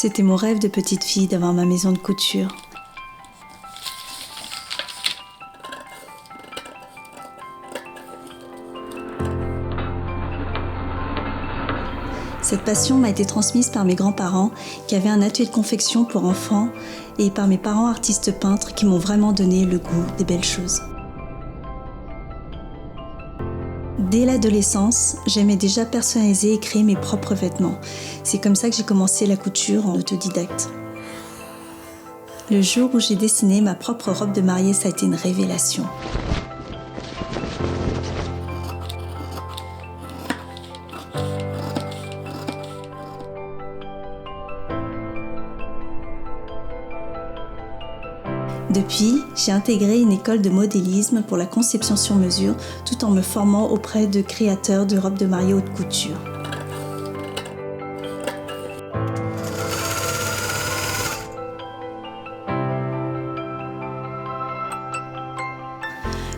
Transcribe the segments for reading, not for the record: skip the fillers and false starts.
C'était mon rêve de petite fille d'avoir ma maison de couture. Cette passion m'a été transmise par mes grands-parents qui avaient un atelier de confection pour enfants et par mes parents artistes peintres qui m'ont vraiment donné le goût des belles choses. Dès l'adolescence, j'aimais déjà personnaliser et créer mes propres vêtements. C'est comme ça que j'ai commencé la couture en autodidacte. Le jour où j'ai dessiné ma propre robe de mariée, ça a été une révélation. Depuis, j'ai intégré une école de modélisme pour la conception sur mesure, tout en me formant auprès de créateurs de robes de mariée haute couture.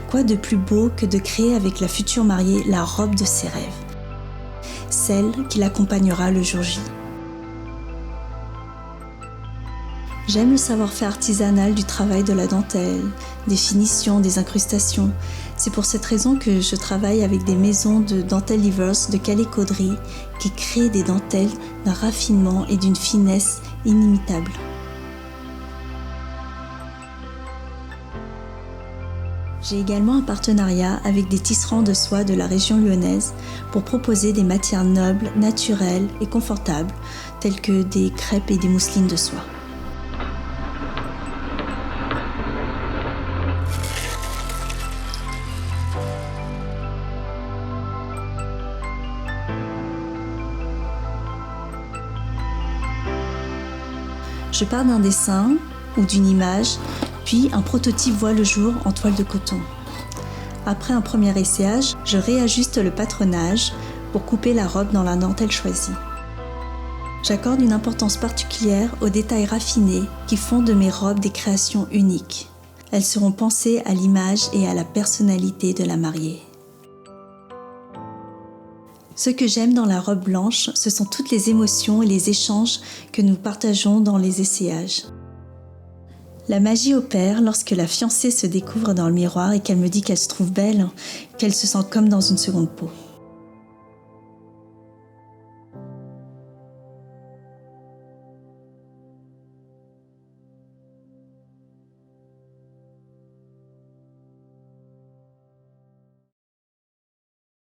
Quoi de plus beau que de créer avec la future mariée la robe de ses rêves, celle qui l'accompagnera le jour J. J'aime le savoir-faire artisanal du travail de la dentelle, des finitions, des incrustations. C'est pour cette raison que je travaille avec des maisons de dentelle Livers de Calais-Caudry qui créent des dentelles d'un raffinement et d'une finesse inimitable. J'ai également un partenariat avec des tisserands de soie de la région lyonnaise pour proposer des matières nobles, naturelles et confortables, telles que des crêpes et des mousselines de soie. Je pars d'un dessin ou d'une image, puis un prototype voit le jour en toile de coton. Après un premier essayage, je réajuste le patronage pour couper la robe dans la dentelle choisie. J'accorde une importance particulière aux détails raffinés qui font de mes robes des créations uniques. Elles seront pensées à l'image et à la personnalité de la mariée. Ce que j'aime dans la robe blanche, ce sont toutes les émotions et les échanges que nous partageons dans les essayages. La magie opère lorsque la fiancée se découvre dans le miroir et qu'elle me dit qu'elle se trouve belle, qu'elle se sent comme dans une seconde peau.